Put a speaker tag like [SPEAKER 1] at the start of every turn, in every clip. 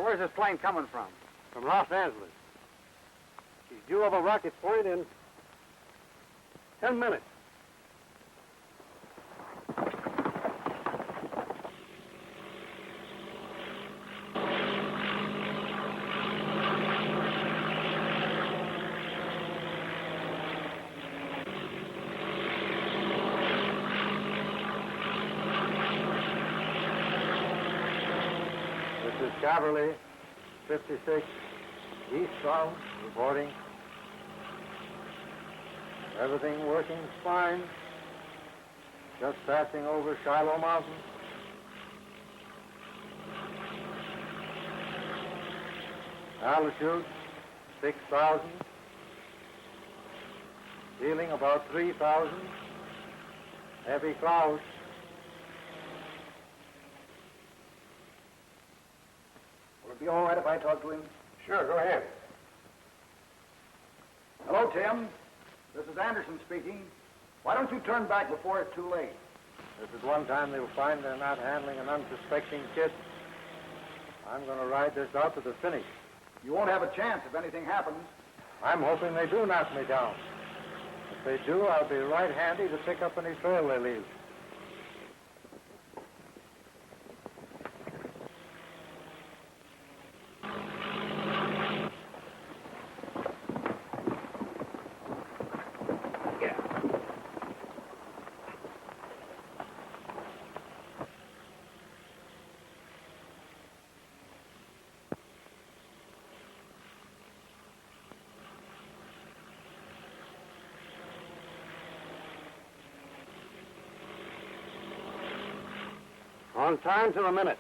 [SPEAKER 1] where's this plane coming from?
[SPEAKER 2] From Los Angeles. She's due over Rocky Point in 10 minutes. This is Cavalry 56 eastbound, reporting. Everything working fine. Just passing over Shiloh Mountain. Altitude 6,000. Feeling about 3,000. Heavy clouds.
[SPEAKER 1] Will it be all right if I talk to him?
[SPEAKER 2] Sure, go ahead.
[SPEAKER 1] Hello, Tim. This is Anderson speaking. Why don't you turn back before it's too late?
[SPEAKER 2] This is one time they'll find they're not handling an unsuspecting kid. I'm going to ride this out to the finish.
[SPEAKER 1] You won't have a chance if anything happens.
[SPEAKER 2] I'm hoping they do knock me down. If they do, I'll be right handy to pick up any trail they leave. On time to the minute.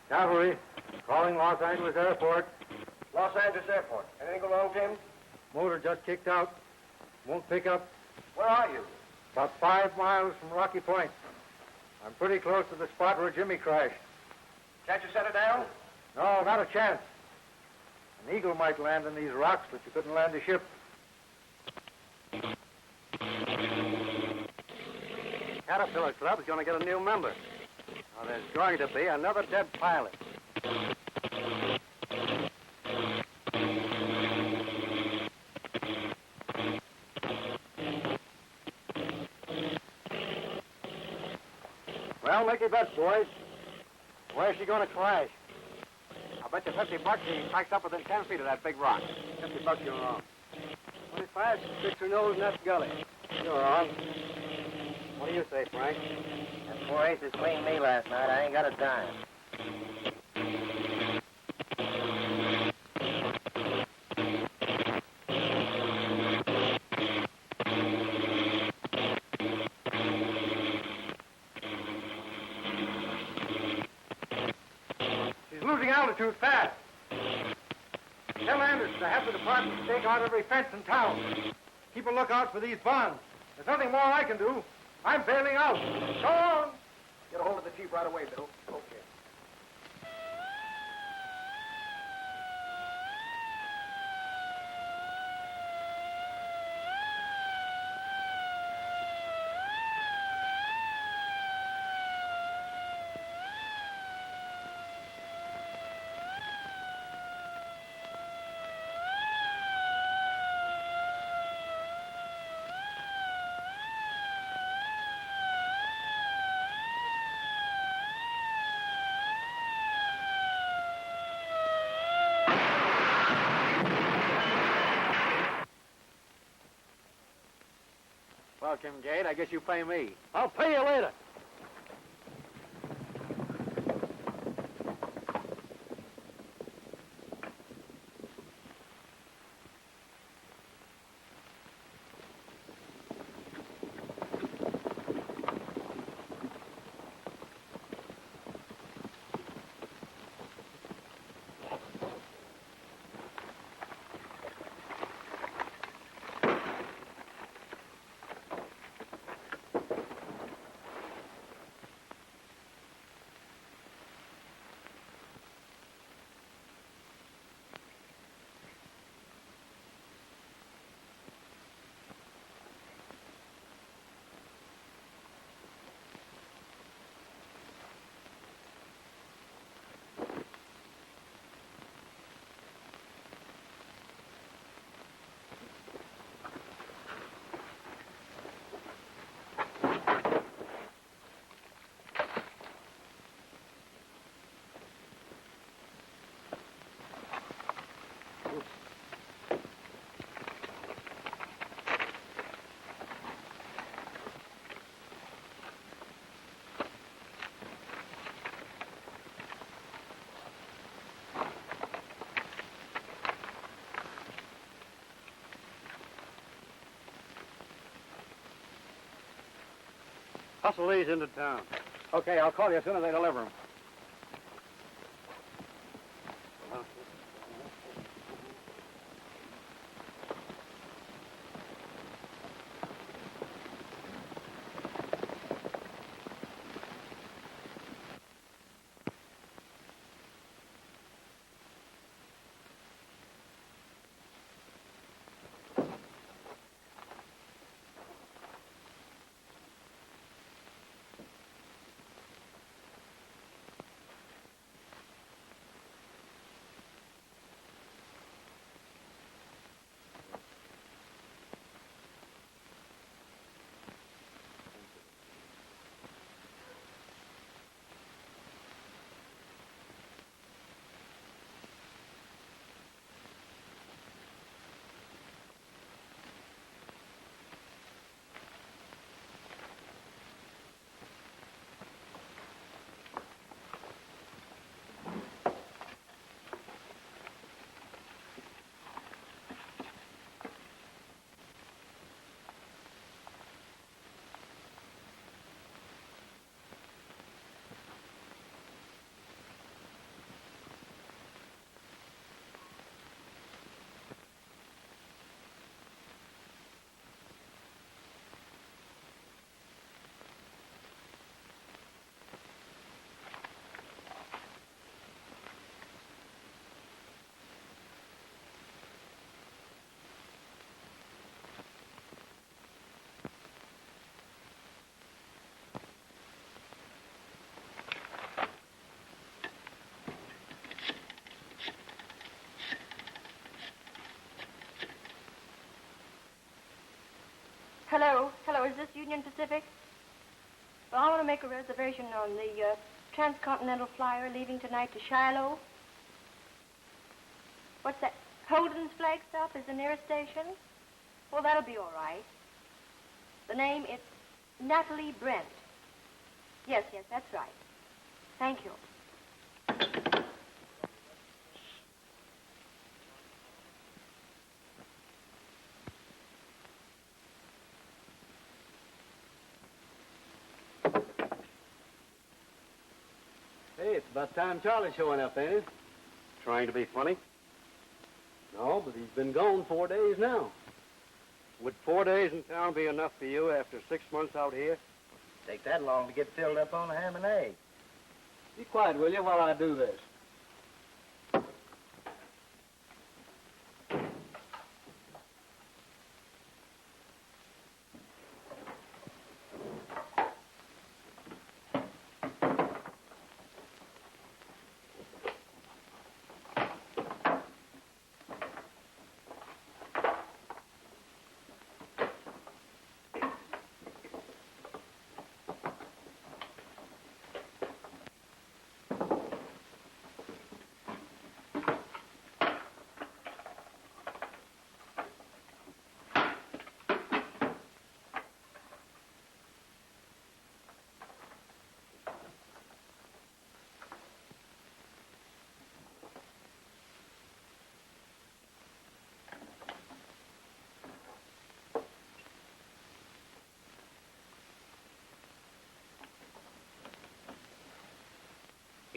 [SPEAKER 2] Cavalry, calling Los Angeles Airport.
[SPEAKER 3] Los Angeles Airport. Anything go wrong, Tim?
[SPEAKER 2] Motor just kicked out. Won't pick up.
[SPEAKER 3] Where are you?
[SPEAKER 2] About 5 miles from Rocky Point. I'm pretty close to the spot where Jimmy crashed.
[SPEAKER 3] Can't you set her down?
[SPEAKER 2] No, not a chance. An eagle might land in these rocks, but you couldn't land a ship. Caterpillar Club's going to get a new member. Now, there's going to be another dead pilot. Well, make your bets, boys. Where's she going to crash? I'll bet you $50 she cracks up within 10 feet of that big rock. $50 you're wrong. 25, sticks her nose in that gully. You're wrong. What do you say, Frank?
[SPEAKER 4] That 4 aces cleaned me last night. I ain't got a dime.
[SPEAKER 2] She's losing altitude fast. Tell Anderson to have the department stake out every fence in town. Keep a lookout for these bonds. There's nothing more I can do. I'm bailing out. Go on.
[SPEAKER 1] Get a hold of the chief right away, Bill.
[SPEAKER 2] Okay. Well, Kim Gate, I guess you pay me. I'll pay you later. Hustle these into town. Okay, I'll call you as soon as they deliver them.
[SPEAKER 5] Hello, is this Union Pacific? Well, I want to make a reservation on the transcontinental flyer leaving tonight to Shiloh. What's that? Holden's flag stop is the nearest station? Well, that'll be all right. The name is Natalie Brent. Yes, that's right. Thank you.
[SPEAKER 2] Hey, it's about time Charlie's showing up, ain't it? Trying to be funny? No, but he's been gone 4 days now. Would 4 days in town be enough for you after 6 months out here?
[SPEAKER 4] Take that long to get filled up on a ham and egg.
[SPEAKER 2] Be quiet, will you, while I do this?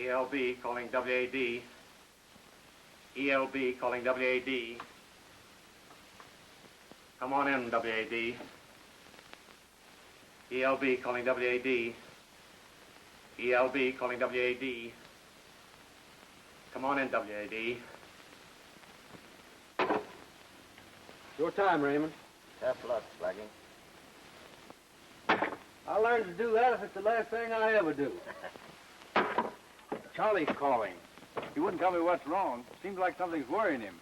[SPEAKER 6] ELB calling WAD. ELB calling WAD. Come on in, WAD. ELB calling WAD. ELB calling WAD. Come on in, WAD.
[SPEAKER 2] Your time, Raymond.
[SPEAKER 4] Tough luck, Sluggy.
[SPEAKER 2] I'll learn to do that if it's the last thing I ever do.
[SPEAKER 1] Charlie's calling. He wouldn't tell me what's wrong. Seems like something's worrying him.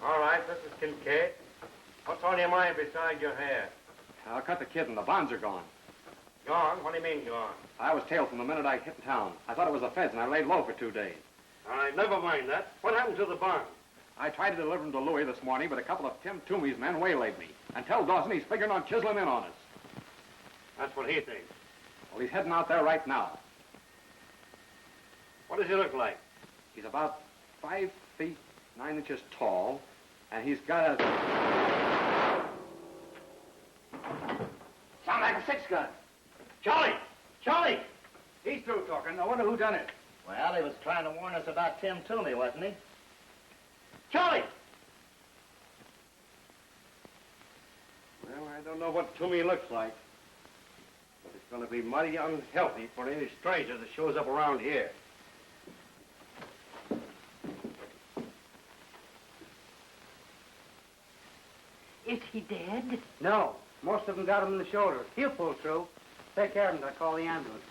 [SPEAKER 3] All right, this is Kincaid. What's on your mind besides your hair?
[SPEAKER 6] I cut the kid and the bonds are gone.
[SPEAKER 3] Gone? What do you mean gone?
[SPEAKER 6] I was tailed from the minute I hit town. I thought it was the feds and I laid low for 2 days.
[SPEAKER 2] All right, never mind that. What happened to the barn?
[SPEAKER 7] I tried to deliver him to Louis this morning, but a couple of Tim Toomey's men waylaid me. And tell Dawson he's figuring on chiseling in on us.
[SPEAKER 2] That's what he thinks.
[SPEAKER 7] Well, he's heading out there right now.
[SPEAKER 2] What does he look like?
[SPEAKER 7] He's about 5 feet 9 inches tall, and he's got a...
[SPEAKER 4] Sound like a six-gun.
[SPEAKER 2] Charlie! Charlie!
[SPEAKER 7] He's through talking. I wonder who done it.
[SPEAKER 4] Well, he was trying to warn us about Tim Toomey, wasn't he?
[SPEAKER 2] Charlie! Well, I don't know what Toomey looks like, but it's going to be mighty unhealthy for any stranger that shows up around here.
[SPEAKER 8] Is he dead?
[SPEAKER 2] No. Most of them got him in the shoulder. He'll pull through. Take care of him. I'll call the ambulance.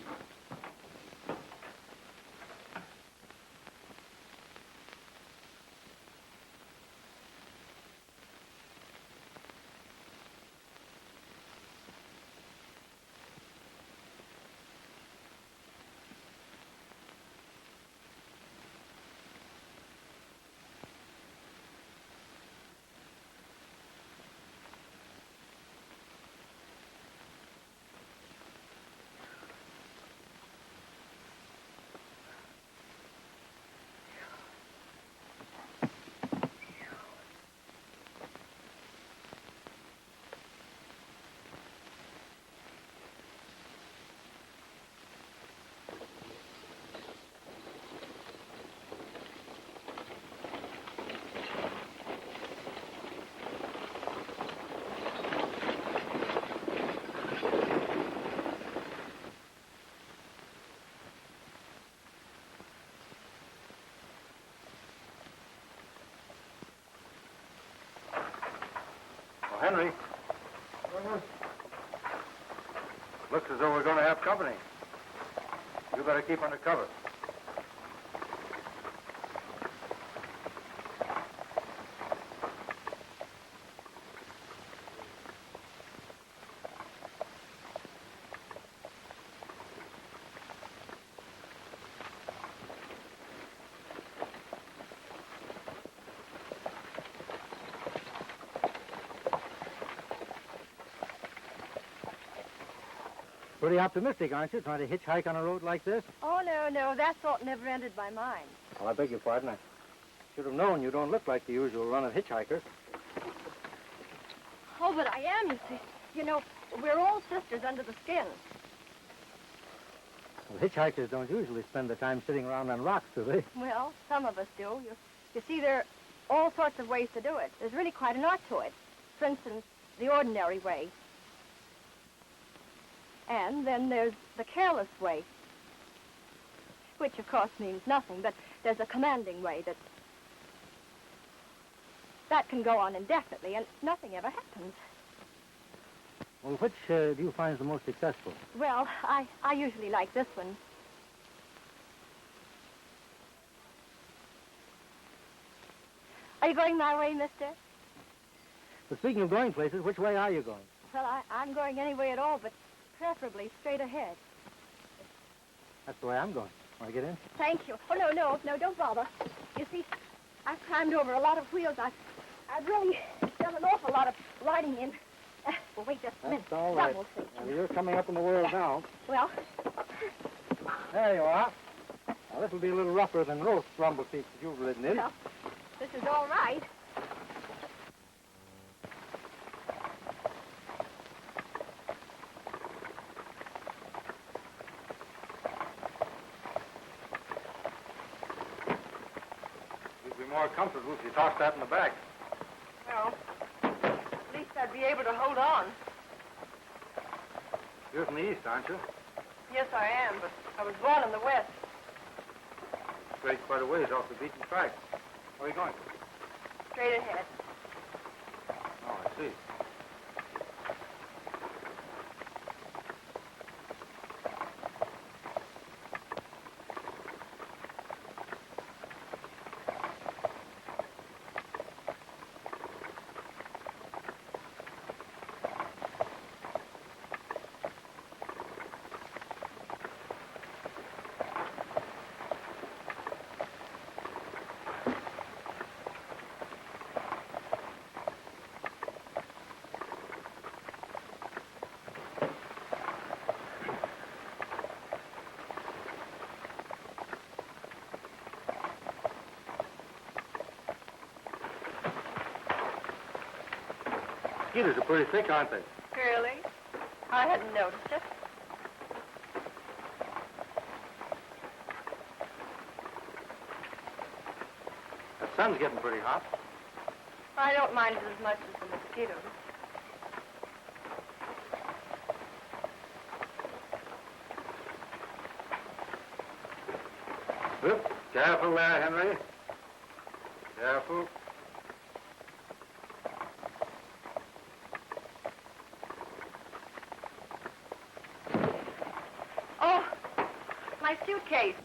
[SPEAKER 3] Henry. Looks as though we're going to have company. You better keep under cover.
[SPEAKER 2] Pretty optimistic, aren't you, trying to hitchhike on a road like this?
[SPEAKER 5] Oh, no, that thought never entered my mind.
[SPEAKER 2] Well, I beg your pardon. I should have known you don't look like the usual run of hitchhiker.
[SPEAKER 5] Oh, but I am, you see. You know, we're all sisters under the skin.
[SPEAKER 2] Well, hitchhikers don't usually spend their time sitting around on rocks, do they?
[SPEAKER 5] Well, some of us do. You see, there are all sorts of ways to do it. There's really quite an art to it. For instance, the ordinary way. And then there's the careless way, which, of course, means nothing, but there's a commanding way that can go on indefinitely, and nothing ever happens.
[SPEAKER 2] Well, which do you find is the most successful?
[SPEAKER 5] Well, I usually like this one. Are you going my way, mister?
[SPEAKER 2] But speaking of going places, which way are you going?
[SPEAKER 5] Well, I'm going any way at all, but preferably straight ahead.
[SPEAKER 2] That's the way I'm going. Want to get in?
[SPEAKER 5] Thank you. Oh, no, don't bother. You see, I've climbed over a lot of wheels. I've really done an awful lot of riding in. Well, wait just a minute.
[SPEAKER 2] That's all right.
[SPEAKER 5] Then we'll see.
[SPEAKER 2] Well, you're coming up in the world now.
[SPEAKER 5] Well,
[SPEAKER 2] There you are. Now, this will be a little rougher than most rumble seats that you've ridden in.
[SPEAKER 5] well, this is all right.
[SPEAKER 3] You'd be more comfortable if you tossed that in the back.
[SPEAKER 8] Well, at least I'd be able to hold on.
[SPEAKER 3] You're from the east, aren't you?
[SPEAKER 8] Yes, I am, but I was born in the West.
[SPEAKER 3] Straight quite a ways off the beaten track. Where are you going?
[SPEAKER 8] Straight ahead.
[SPEAKER 3] Oh, I see. mosquitoes are pretty thick, aren't they?
[SPEAKER 8] Really? I hadn't noticed it.
[SPEAKER 3] The sun's getting pretty hot.
[SPEAKER 8] I don't mind it as much as the mosquitoes.
[SPEAKER 3] Whoop. Careful there, Henry. Careful.
[SPEAKER 8] Oh, my suitcase.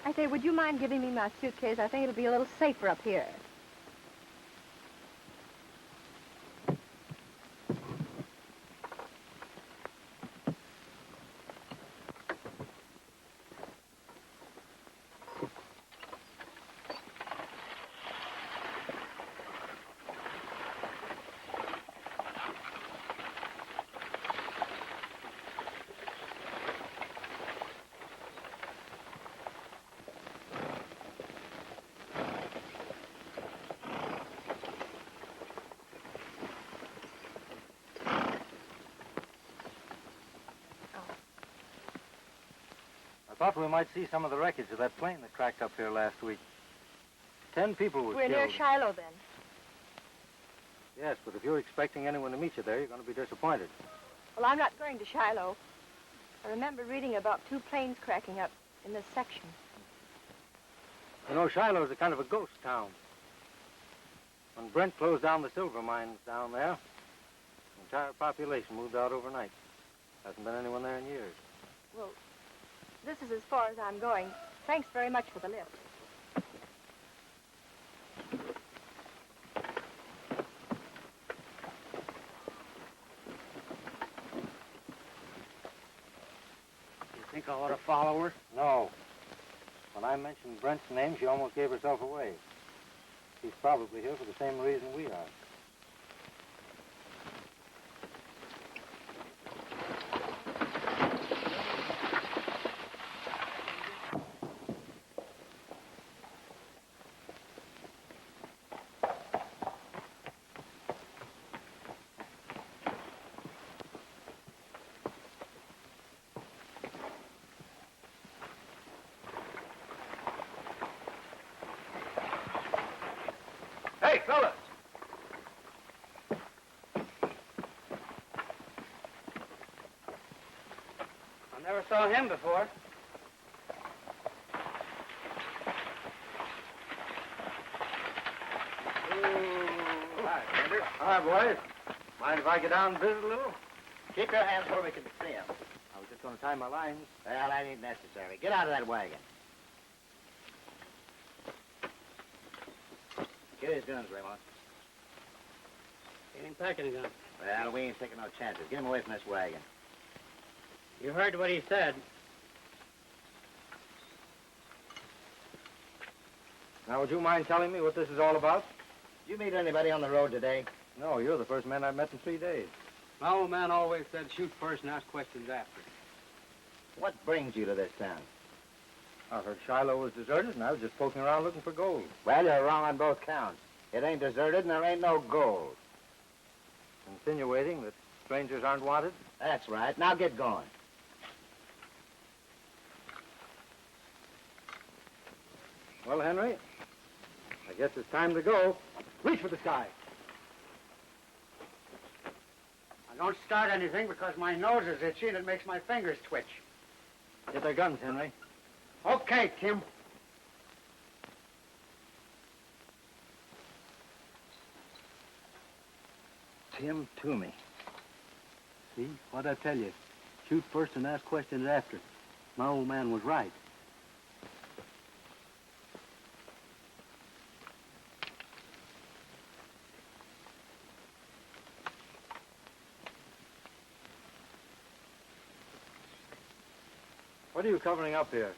[SPEAKER 5] I say, would you mind giving me my suitcase? I think it'll be a little safer up here.
[SPEAKER 3] I thought we might see some of the wreckage of that plane that cracked up here last week. 10 people were
[SPEAKER 5] We're
[SPEAKER 3] killed.
[SPEAKER 5] near Shiloh, then.
[SPEAKER 3] Yes, but if you're expecting anyone to meet you there, you're going to be disappointed.
[SPEAKER 5] Well, I'm not going to Shiloh. I remember reading about 2 planes cracking up in this section.
[SPEAKER 3] You know, Shiloh's a kind of a ghost town. When Brent closed down the silver mines down there, the entire population moved out overnight. Hasn't been anyone there in years.
[SPEAKER 5] Well, this is as far as I'm going. Thanks very much for the lift.
[SPEAKER 3] You think I ought to follow her? No. When I mentioned Brent's name, she almost gave herself away. She's probably here for the same reason we are.
[SPEAKER 1] Hey, fellas!
[SPEAKER 2] I never saw him before.
[SPEAKER 1] Hi, Sander. Hi, boys. Mind if I get down and visit a little?
[SPEAKER 4] Keep your hands where we can see them.
[SPEAKER 3] I was just going to tie my lines.
[SPEAKER 4] Well, that ain't necessary. Get out of that wagon. Get his guns, Raymond.
[SPEAKER 2] He ain't packing a gun.
[SPEAKER 4] Well, we ain't taking no chances. Get him away from this wagon.
[SPEAKER 2] You heard what he said.
[SPEAKER 3] Now, would you mind telling me what this is all about?
[SPEAKER 4] Did you meet anybody on the road today?
[SPEAKER 3] No, you're the first man I've met in 3 days.
[SPEAKER 2] My old man always said shoot first and ask questions after.
[SPEAKER 4] What brings you to this town?
[SPEAKER 3] I heard Shiloh was deserted, and I was just poking around looking for gold.
[SPEAKER 4] Well, you're wrong on both counts. It ain't deserted, and there ain't no gold.
[SPEAKER 3] Insinuating that strangers aren't wanted?
[SPEAKER 4] That's right. Now get going.
[SPEAKER 3] Well, Henry, I guess it's time to go. Reach for the sky.
[SPEAKER 2] I don't start anything because my nose is itchy and it makes my fingers twitch.
[SPEAKER 3] Get their guns, Henry.
[SPEAKER 2] Okay, Tim.
[SPEAKER 3] Tim Toomey.
[SPEAKER 9] See? What'd I tell you? Shoot first and ask questions after. My old man was right.
[SPEAKER 3] What are you covering up here?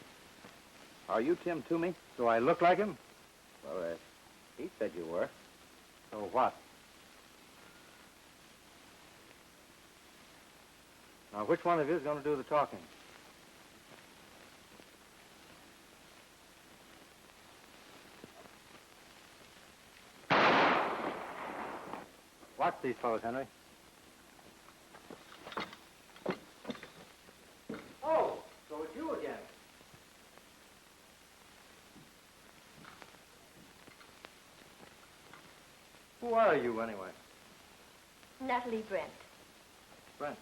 [SPEAKER 1] Are you Tim Toomey?
[SPEAKER 3] Do I look like him?
[SPEAKER 1] Well, he said you were.
[SPEAKER 3] So what? Now, which one of you is going to do the talking? Watch these fellows, Henry. Oh, so it's you again. Who are you, anyway?
[SPEAKER 5] Natalie Brent.
[SPEAKER 3] Brent.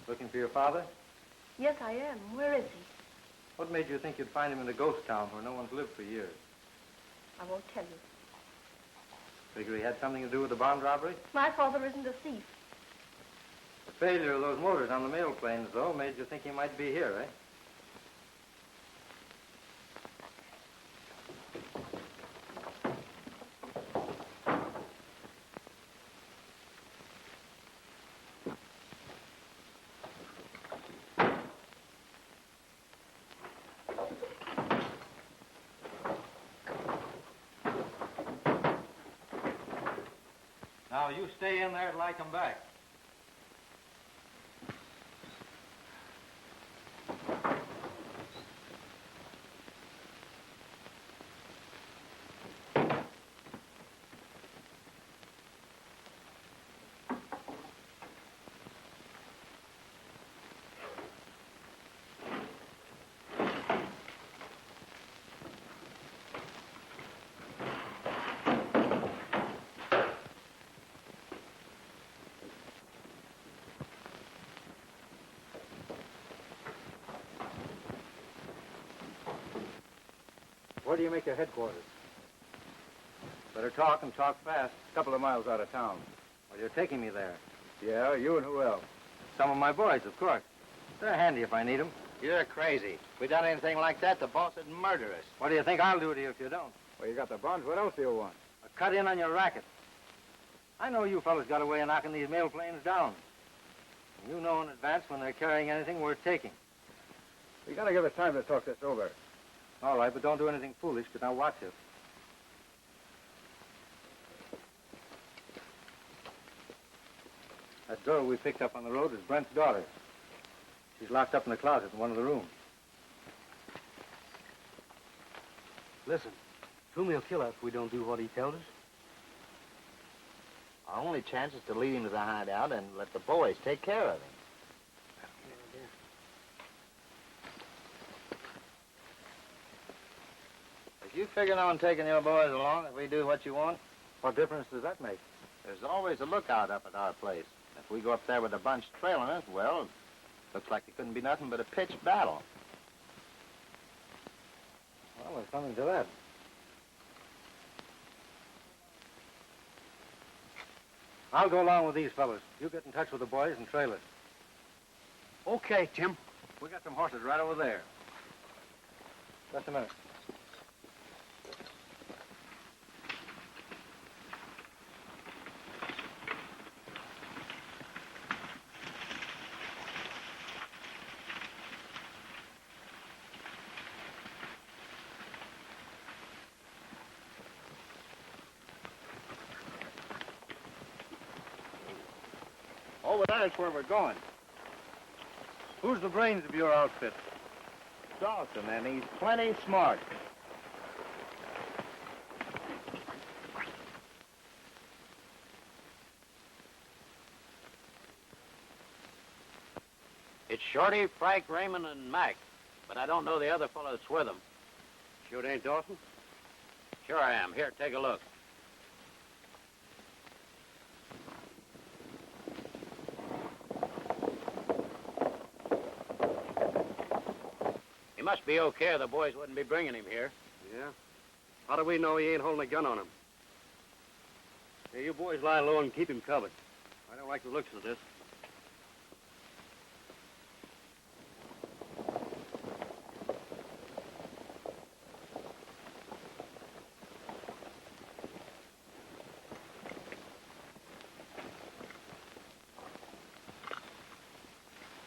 [SPEAKER 3] Looking for your father?
[SPEAKER 5] Yes, I am. Where is he?
[SPEAKER 3] What made you think you'd find him in a ghost town where no one's lived for years?
[SPEAKER 5] I won't tell you.
[SPEAKER 3] Figure he had something to do with the bond robbery?
[SPEAKER 5] My father isn't a thief.
[SPEAKER 3] The failure of those motors on the mail planes, though, made you think he might be here, eh? Now, you stay in there till I come back. Where do you make your headquarters?
[SPEAKER 1] Better talk and talk fast. A couple of miles out of town.
[SPEAKER 3] Well, you're taking me there.
[SPEAKER 1] Yeah, you and who else?
[SPEAKER 3] Some of my boys, of course. They're handy if I need them.
[SPEAKER 4] You're crazy. If we done anything like that, the boss would murder us.
[SPEAKER 3] What do you think I'll do to you if you don't?
[SPEAKER 1] Well, you got the bonds. What else do you want?
[SPEAKER 3] A cut in on your racket. I know you fellas got a way of knocking these mail planes down. And you know in advance when they're carrying anything worth taking.
[SPEAKER 1] You gotta give us time to talk this over.
[SPEAKER 3] All right, but don't do anything foolish, because now watch it. That girl we picked up on the road is Brent's daughter. She's locked up in the closet in one of the rooms.
[SPEAKER 9] Listen, Toomey will kill us if we don't do what he tells us.
[SPEAKER 4] Our only chance is to lead him to the hideout and let the boys take care of him. If you figuring on taking your boys along if we do what you want,
[SPEAKER 3] What difference does that make?
[SPEAKER 4] there's always a lookout up at our place. If we go up there with a bunch trailing us, well, looks like it couldn't be nothing but a pitched battle.
[SPEAKER 3] Well, there's something to that. I'll go along with these fellas. You get in touch with the boys and trail us.
[SPEAKER 2] Okay, Tim.
[SPEAKER 3] We got some horses right over there. Just a minute.
[SPEAKER 1] Over there's where we're going.
[SPEAKER 3] Who's the brains of your outfit?
[SPEAKER 1] Dawson, and he's plenty smart.
[SPEAKER 2] Shorty, Frank, Raymond, and Mac. But I don't know the other fellow that's with them.
[SPEAKER 9] Sure it ain't Dawson?
[SPEAKER 2] Sure I am. Here, take a look. He must be okay, or the boys wouldn't be bringing him here.
[SPEAKER 9] Yeah? How do we know he ain't holding a gun on him? Hey, you boys lie low and keep him covered. I don't like the looks of this.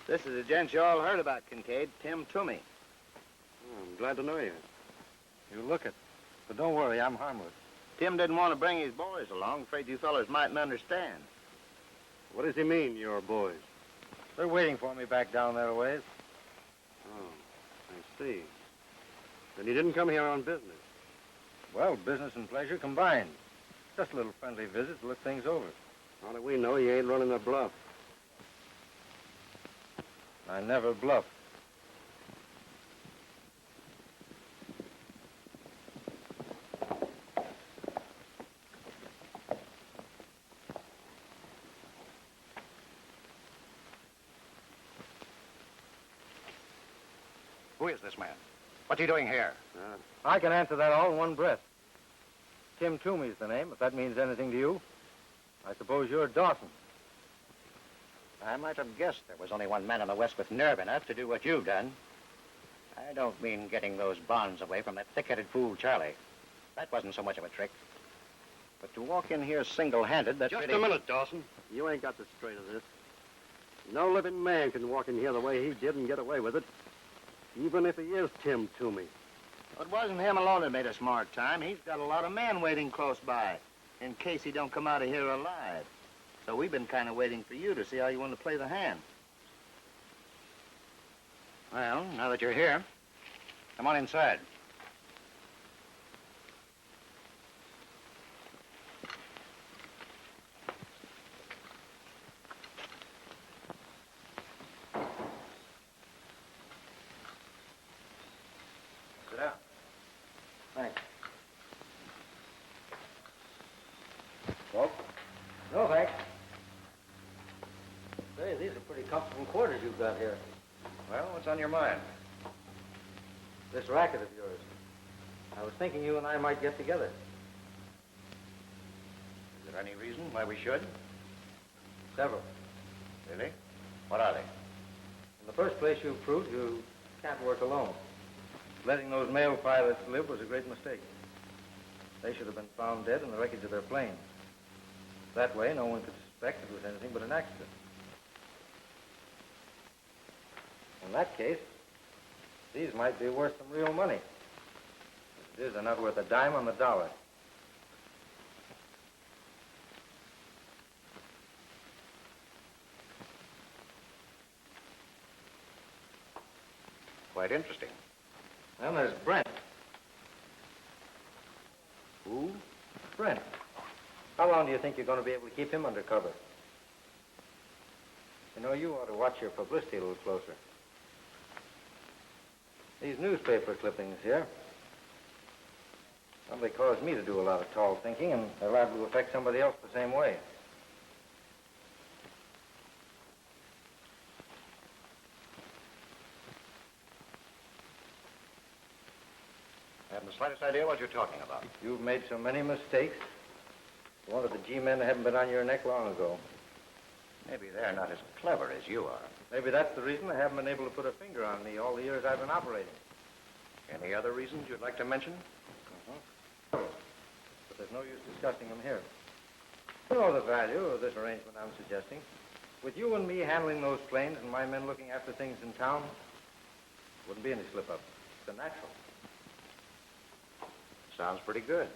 [SPEAKER 4] This is the gent you all heard about, Kincaid, Tim Toomey.
[SPEAKER 9] Oh, I'm glad to know you.
[SPEAKER 3] You look it. But don't worry, I'm harmless.
[SPEAKER 4] Tim didn't want to bring his boys along. Afraid you fellas mightn't understand.
[SPEAKER 9] What does he mean, your boys?
[SPEAKER 3] They're waiting for me back down there a ways.
[SPEAKER 9] Oh, I see. Then he didn't come here on business.
[SPEAKER 3] Well, business and pleasure combined. Just a little friendly visit to look things over.
[SPEAKER 9] How do we know he ain't running a bluff?
[SPEAKER 3] I never bluff.
[SPEAKER 6] Who is this man? What's he doing here?
[SPEAKER 3] I can answer that all in one breath. Tim Toomey's the name, if that means anything to you. I suppose you're Dawson.
[SPEAKER 6] I might have guessed there was only one man in the West with nerve enough to do what you've done. I don't mean getting those bonds away from that thick-headed fool, Charlie. That wasn't so much of a trick. But to walk in here single-handed, that's
[SPEAKER 9] Just
[SPEAKER 6] really...
[SPEAKER 9] a minute, Dawson. You ain't got the straight of this. No living man can walk in here the way he did and get away with it. Even if he is Tim Toomey.
[SPEAKER 4] It wasn't him alone that made a smart time. He's got a lot of men waiting close by, in case he don't come out of here alive. So we've been kind of waiting for you to see how you want to play the hand.
[SPEAKER 6] Well, now that you're here, come on inside. Sit down.
[SPEAKER 3] Thanks. Smoke? No, thanks. Say, these are pretty comfortable quarters you've got here.
[SPEAKER 6] Well, what's on your mind?
[SPEAKER 3] This racket of yours. I was thinking you and I might get together.
[SPEAKER 6] Is there any reason why we should?
[SPEAKER 3] Several.
[SPEAKER 6] Really? What are they?
[SPEAKER 3] In the first place, you've proved you can't work alone. Letting those male pilots live was a great mistake. They should have been found dead in the wreckage of their plane. That way, no one could suspect it was anything but an accident. In that case, these might be worth some real money. If it is, they're not worth a dime on the dollar.
[SPEAKER 6] Quite interesting.
[SPEAKER 3] Then there's Brent.
[SPEAKER 6] Who?
[SPEAKER 3] Brent. How long do you think you're going to be able to keep him under cover? You know, you ought to watch your publicity a little closer. These newspaper clippings here, well, they cause me to do a lot of tall thinking, and they're liable to affect somebody else the same way.
[SPEAKER 6] I haven't the slightest idea what you're talking about.
[SPEAKER 3] You've made so many mistakes. One of the G-men haven't been on your neck long ago.
[SPEAKER 6] Maybe they're not as clever as you are.
[SPEAKER 3] Maybe that's the reason they haven't been able to put a finger on me all the years I've been operating.
[SPEAKER 6] Any other reasons you'd like to mention?
[SPEAKER 3] But there's no use discussing them here. You know the value of this arrangement I'm suggesting. With you and me handling those planes and my men looking after things in town, wouldn't be any slip-up. It's a natural.
[SPEAKER 6] Sounds pretty good.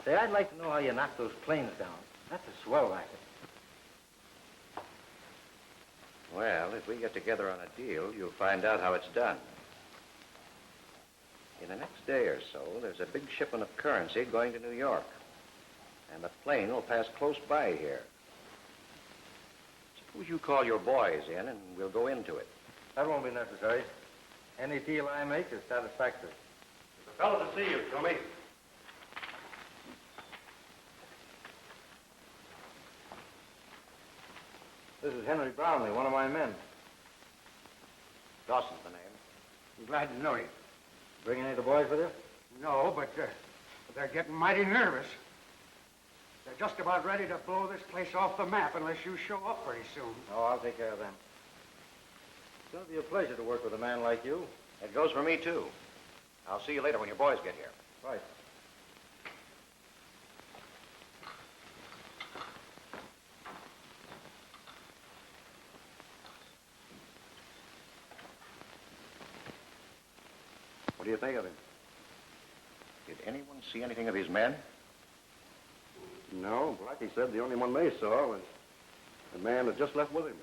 [SPEAKER 3] Say, I'd like to know how you knock those planes down. That's a swell racket.
[SPEAKER 6] Well, if we get together on a deal, you'll find out how it's done. In the next day or so, there's a big shipment of currency going to New York. And the plane will pass close by here. Suppose you call your boys in, and we'll go into it.
[SPEAKER 3] That won't be necessary. Any deal I make is satisfactory.
[SPEAKER 9] It's a fellow to see you, Tommy.
[SPEAKER 3] This is Henry Brownlee, one of my men.
[SPEAKER 6] Dawson's the name.
[SPEAKER 2] I'm glad to know you.
[SPEAKER 3] Bring any of the boys with you?
[SPEAKER 2] No, but they're getting mighty nervous. They're just about ready to blow this place off the map unless you show up pretty soon.
[SPEAKER 3] Oh, I'll take care of them. It's going to be a pleasure to work with a man like you.
[SPEAKER 6] It goes for me, too. I'll see you later when your boys get here.
[SPEAKER 3] Right.
[SPEAKER 6] What do you think of him? Did anyone see anything of his men?
[SPEAKER 9] No, Blackie said the only one they saw was the man that just left with him.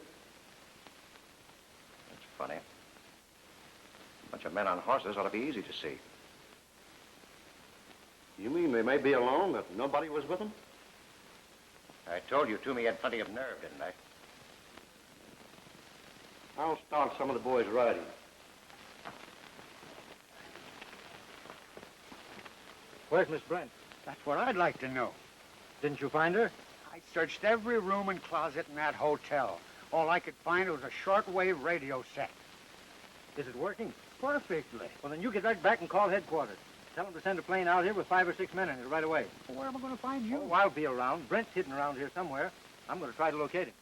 [SPEAKER 6] That's funny. A bunch of men on horses ought to be easy to see.
[SPEAKER 9] You mean they may be alone, that nobody was with them?
[SPEAKER 6] I told you Toomey had plenty of nerve, didn't I?
[SPEAKER 9] I'll start some of the boys riding.
[SPEAKER 3] Where's Miss Brent?
[SPEAKER 2] That's what I'd like to know.
[SPEAKER 3] Didn't you find her?
[SPEAKER 2] I searched every room and closet in that hotel. All I could find was a shortwave radio set.
[SPEAKER 3] Is it working?
[SPEAKER 2] Perfectly.
[SPEAKER 3] Well, then you get right back and call headquarters. Tell them to send a plane out here with 5 or 6 men in it right away.
[SPEAKER 2] Well, where am I going to find you?
[SPEAKER 3] Oh, I'll be around. Brent's hidden around here somewhere. I'm going to try to locate him.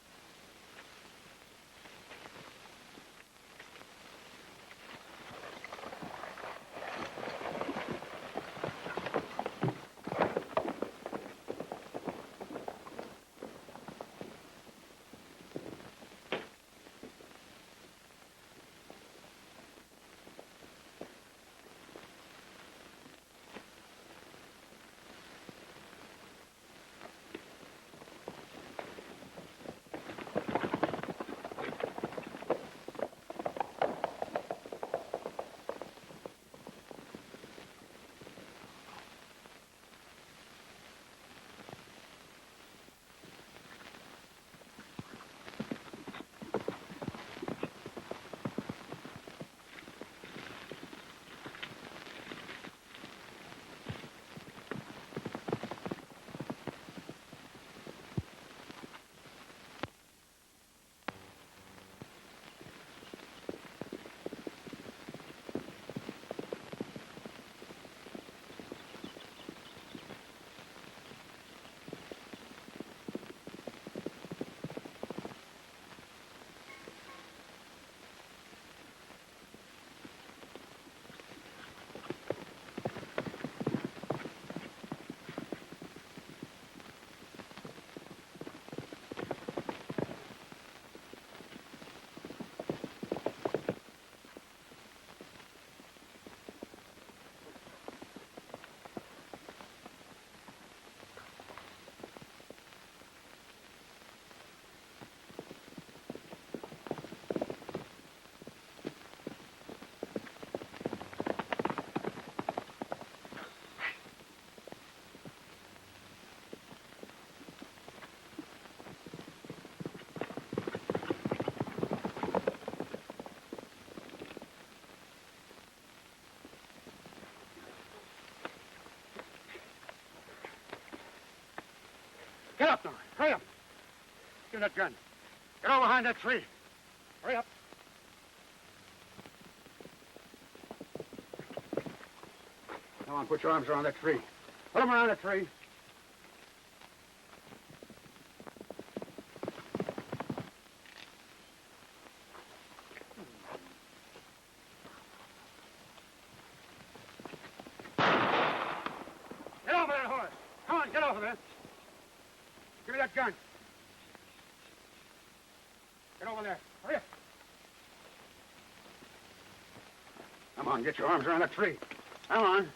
[SPEAKER 2] Get up, now. Hurry up. Give me that gun. Get over behind that tree. Hurry up. Come on, put your arms around that tree. Put them around that tree. Get off of that horse. Come on, get off of it. Give me that gun. Get over there. Hurry up. Come on, get your arms around that tree. Come on.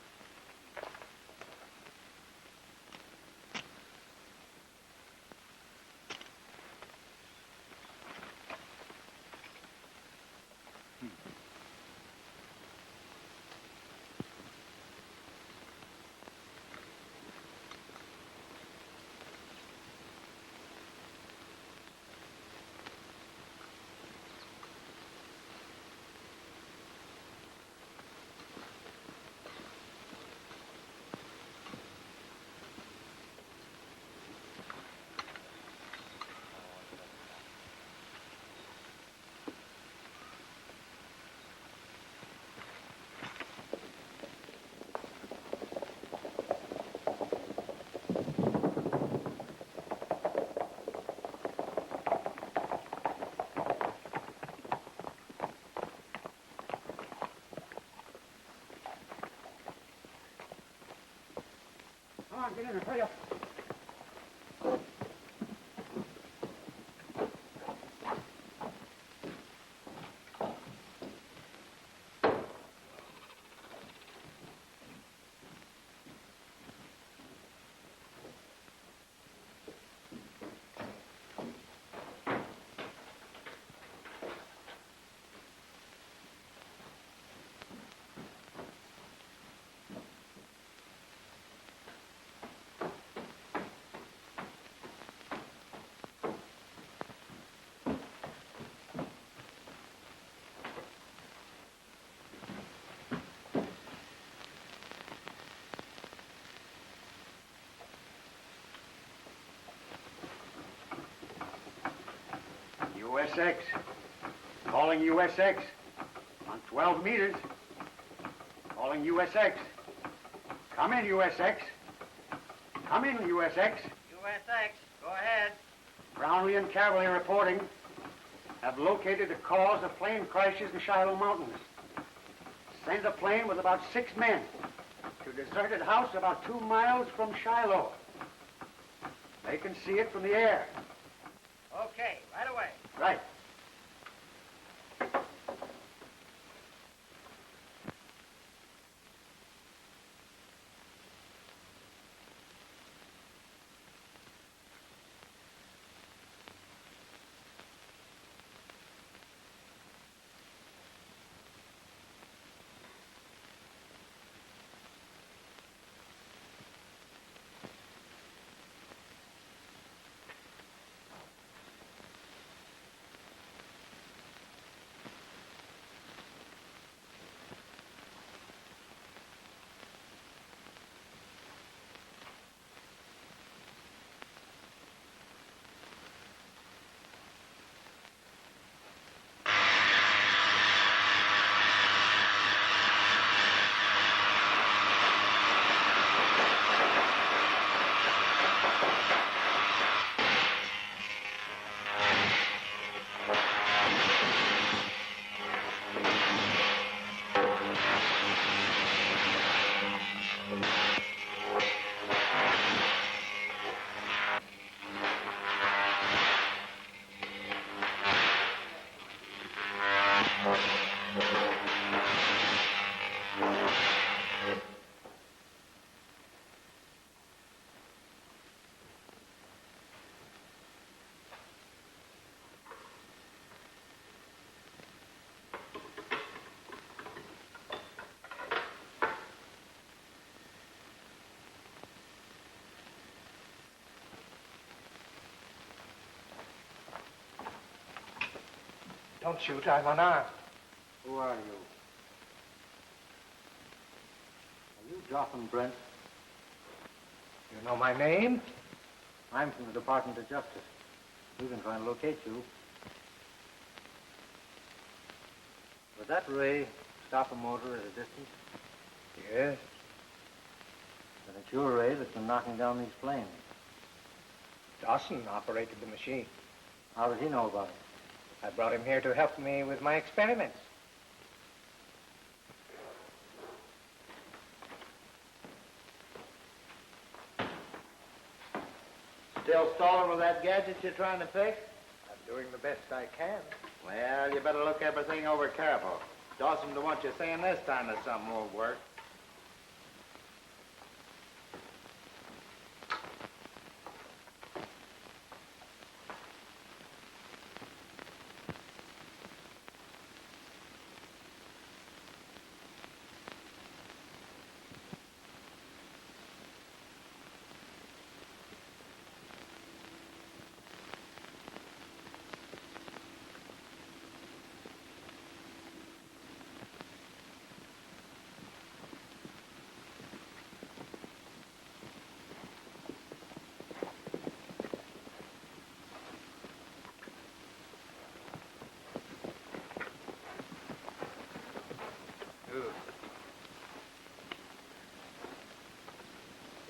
[SPEAKER 2] get in there, hurry up. USX. Calling USX. On 12 meters. Calling USX. Come in, USX. Come in, USX.
[SPEAKER 6] USX, go ahead.
[SPEAKER 2] Brownlee and Cavalry reporting. Have located the cause of plane crashes in Shiloh Mountains. Send a plane with about 6 men to a deserted house about 2 miles from Shiloh. They can see it from the air.
[SPEAKER 6] Okay, right away.
[SPEAKER 2] Right.
[SPEAKER 3] Don't shoot, I'm unarmed. Who are you? Are you Jotham Brent? You know my name? I'm from the Department of Justice. We've been trying to locate you. Would that ray stop a motor at a distance? Yes. Then it's your ray that's been knocking down these planes.
[SPEAKER 10] Dawson operated the machine.
[SPEAKER 3] How does he know about it?
[SPEAKER 10] I brought him here to help me with my experiments.
[SPEAKER 4] Still stalling with that gadget you're trying to fix?
[SPEAKER 10] I'm doing the best I can.
[SPEAKER 4] Well, you better look everything over careful. Dawson don't want you saying this time that something won't work.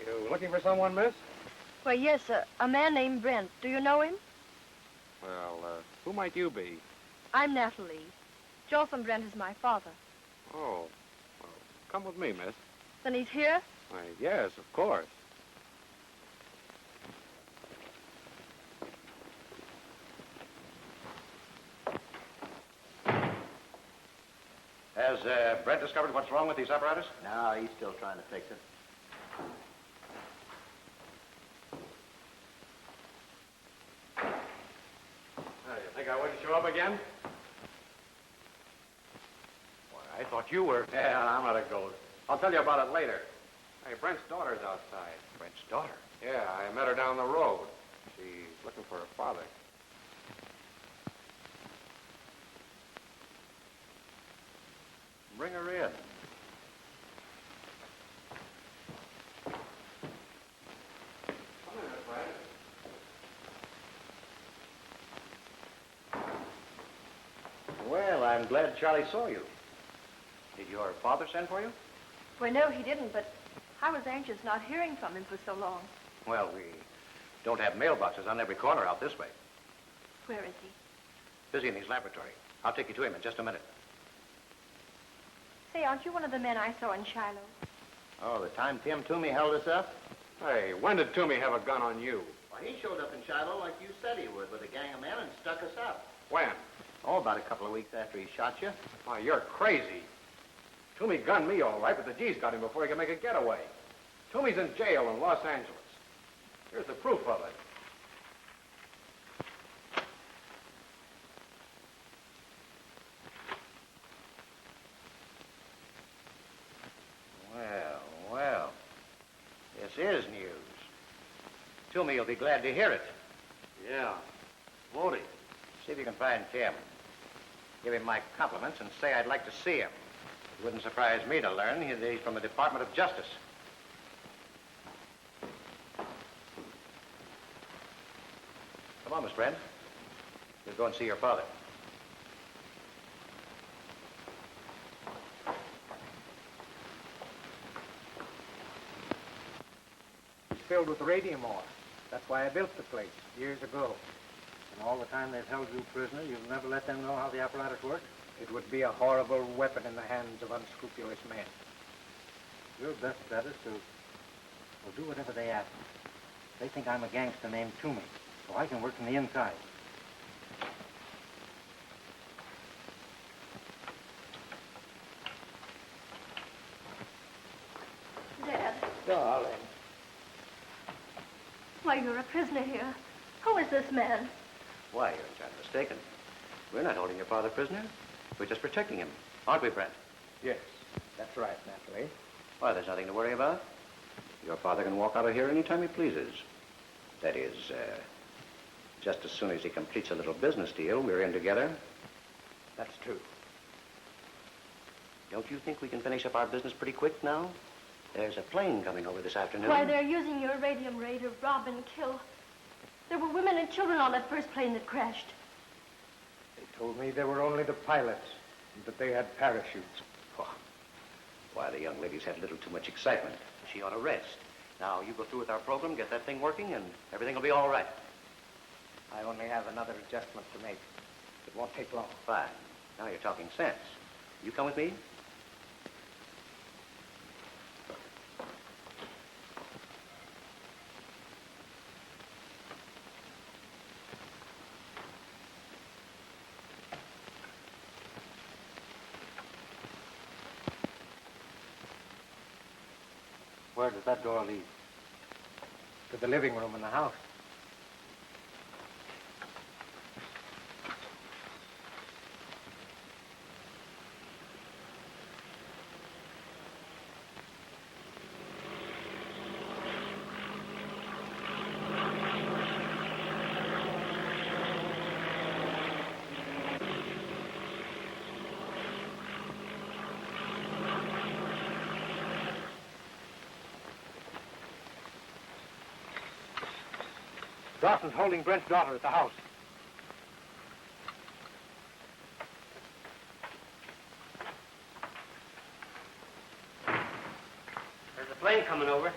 [SPEAKER 10] You looking for someone, miss?
[SPEAKER 5] Well, yes, a man named Brent. Do you know him?
[SPEAKER 7] Well, who might you be?
[SPEAKER 5] I'm Natalie. Jotham Brent is my father.
[SPEAKER 7] Oh, well, come with me, miss.
[SPEAKER 5] Then he's here?
[SPEAKER 7] Why, yes, of course.
[SPEAKER 6] Has Brent discovered what's wrong with these apparatus?
[SPEAKER 4] No, he's still trying to fix it.
[SPEAKER 2] You think I wouldn't show up again?
[SPEAKER 6] Why, I thought you were...
[SPEAKER 2] Yeah, I'm not a ghost. I'll tell you about it later. Hey, Brent's daughter's outside.
[SPEAKER 6] Brent's daughter.
[SPEAKER 2] Yeah, I met her down the road. She's looking for her father.
[SPEAKER 6] Bring her in.
[SPEAKER 2] Come in, Brent.
[SPEAKER 6] Well, I'm glad Charlie saw you. Did your father send for you?
[SPEAKER 5] Well, no, he didn't, but I was anxious not hearing from him for so long.
[SPEAKER 6] Well, we don't have mailboxes on every corner out this way.
[SPEAKER 5] Where is he?
[SPEAKER 6] Busy in his laboratory. I'll take you to him in just a minute.
[SPEAKER 5] Say, aren't you one of the men I saw in Shiloh?
[SPEAKER 4] Oh, the time Tim Toomey held us up?
[SPEAKER 2] Hey, when did Toomey have a gun on you?
[SPEAKER 4] Well, he showed up in Shiloh like you said he would with a gang of men and stuck us up.
[SPEAKER 2] When?
[SPEAKER 4] Oh, about a couple of weeks after he shot you.
[SPEAKER 2] Oh, you're crazy. Toomey gunned me all right, but the G's got him before he could make a getaway. Toomey's in jail in Los Angeles. Here's the proof of it.
[SPEAKER 6] Well, well. This is news. Toomey will be glad to hear it.
[SPEAKER 9] Yeah. Won't he?
[SPEAKER 6] See if you can find Tim. Give him my compliments and say I'd like to see him. It wouldn't surprise me to learn that he's from the Department of Justice. Come on, Miss Brent. We'll go and see your father.
[SPEAKER 10] It's filled with radium ore. That's why I built the place years ago.
[SPEAKER 3] And all the time they've held you prisoner, you've never let them know how the apparatus works?
[SPEAKER 10] It would be a horrible weapon in the hands of unscrupulous men.
[SPEAKER 3] Your best bet is to do whatever they ask. They think I'm a gangster named Toomey, so I can work from the inside.
[SPEAKER 5] Dad,
[SPEAKER 10] Darling.
[SPEAKER 5] why, you're a prisoner here. Who is this man?
[SPEAKER 6] Why, you're entirely mistaken. We're not holding your father prisoner. We're just protecting him. Aren't we, Brent?
[SPEAKER 10] Yes, that's right, Natalie.
[SPEAKER 6] Why, there's nothing to worry about. Your father can walk out of here anytime he pleases. That is, just as soon as he completes a little business deal we're in together.
[SPEAKER 10] That's true.
[SPEAKER 6] Don't you think we can finish up our business pretty quick now? There's a plane coming over this afternoon.
[SPEAKER 5] Why, they're using your radium ray to rob and kill. There were women and children on that first plane that crashed.
[SPEAKER 10] They told me they were only the pilots and that they had parachutes.
[SPEAKER 6] Oh. Why, the young lady's had a little too much excitement. She ought to rest. Now, you go through with our program, get that thing working, and everything will be all right.
[SPEAKER 10] I only have another adjustment to make. It won't take long.
[SPEAKER 6] Fine. Now you're talking sense. You come with me?
[SPEAKER 3] Where does that door lead?
[SPEAKER 10] To the living room in the house. Dawson's holding Brent's daughter at the house.
[SPEAKER 2] There's a plane coming over.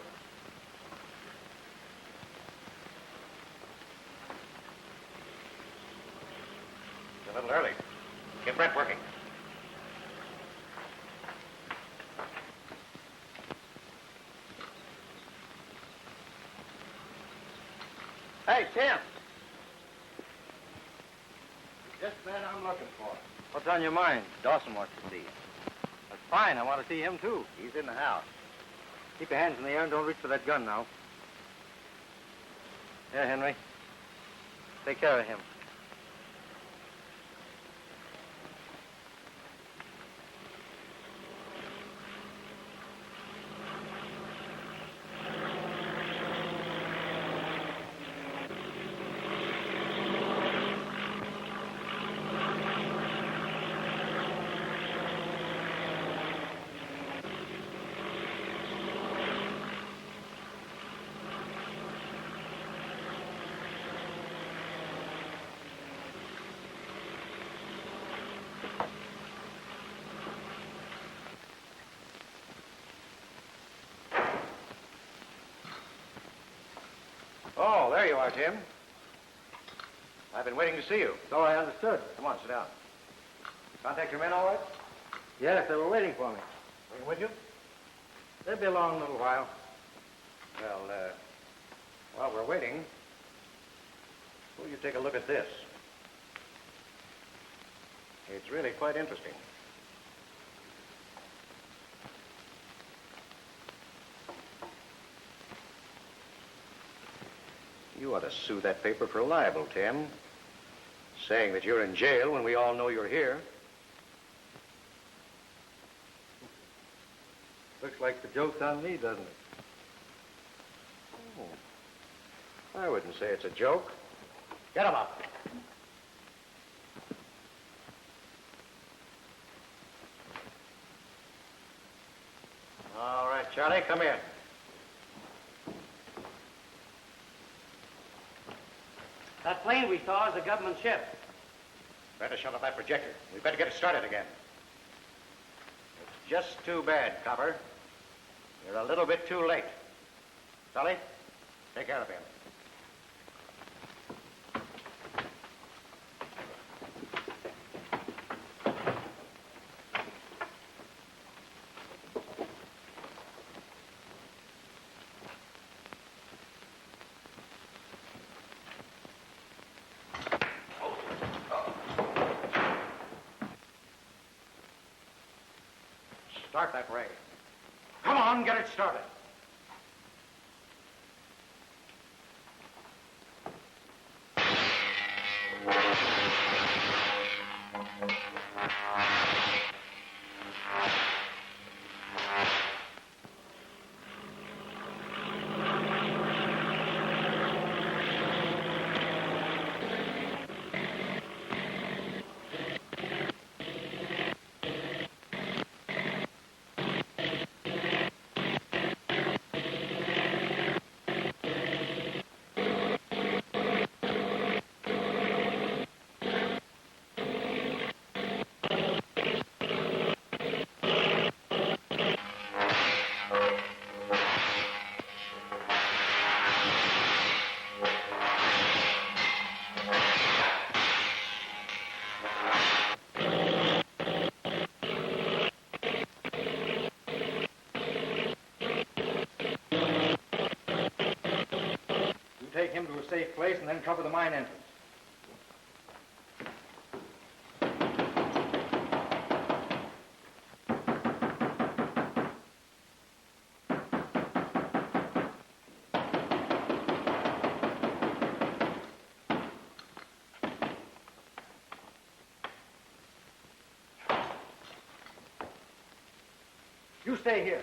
[SPEAKER 6] It's a little early. Get Brent working.
[SPEAKER 4] Hey, Tim. Just the man I'm looking for.
[SPEAKER 3] What's on your mind? Dawson wants to see you. fine. I want to see him, too.
[SPEAKER 6] He's in the house.
[SPEAKER 3] Keep your hands in the air and don't reach for that gun now. Here, Henry. Take care of him.
[SPEAKER 6] Oh, there you are, Tim. I've been waiting to see you.
[SPEAKER 3] So I understood.
[SPEAKER 6] Come on, sit down. Contact your men all right?
[SPEAKER 3] Yes, they were waiting for me.
[SPEAKER 6] Bring them with you?
[SPEAKER 3] They'll be along in a little while.
[SPEAKER 6] Well, while we're waiting, will you take a look at this? It's really quite interesting. You ought to sue that paper for libel, Tim. Saying that you're in jail when we all know you're here.
[SPEAKER 3] Looks like the joke's on me, doesn't it?
[SPEAKER 6] Oh. I wouldn't say it's a joke. Get him up. All right, Charlie, come here.
[SPEAKER 2] That plane we saw is a government ship.
[SPEAKER 6] Better shut off that projector. We better get it started again. It's just too bad, Copper. You're a little bit too late. Sully, take care of him. Start that ray. Come on, get it started.
[SPEAKER 3] Take him to a safe place and then cover the mine entrance. You stay here.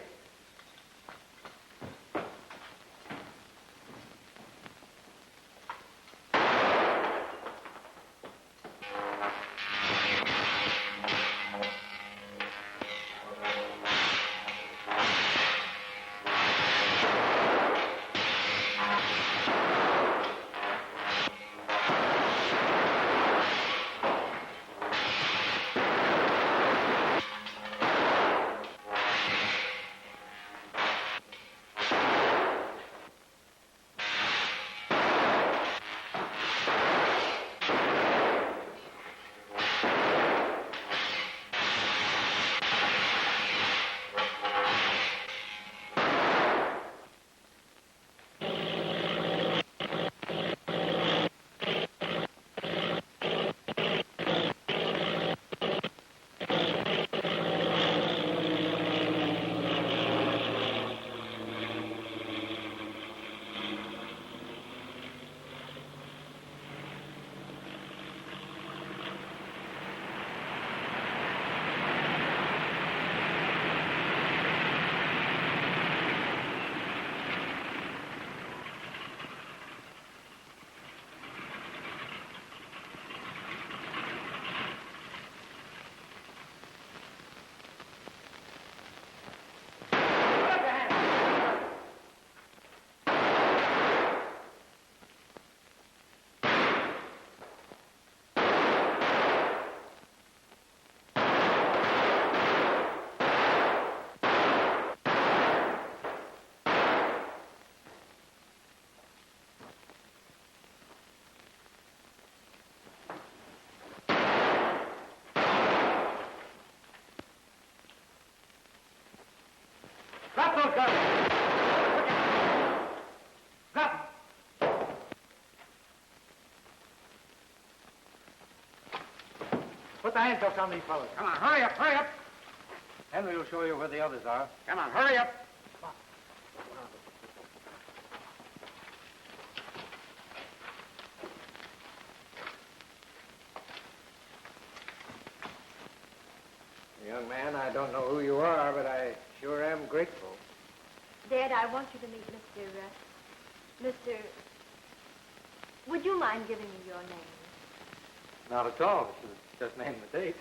[SPEAKER 3] those guns. Drop 'em. Put the handcuffs on these fellas.
[SPEAKER 2] Come on, hurry up, hurry up.
[SPEAKER 3] Henry will show you where the others are.
[SPEAKER 2] Come on, hurry up.
[SPEAKER 10] Young man, I don't know who you are, but I sure am grateful.
[SPEAKER 5] Dad, I want you to meet Mr. Would you mind giving me your name?
[SPEAKER 3] Not at all. Just name the date.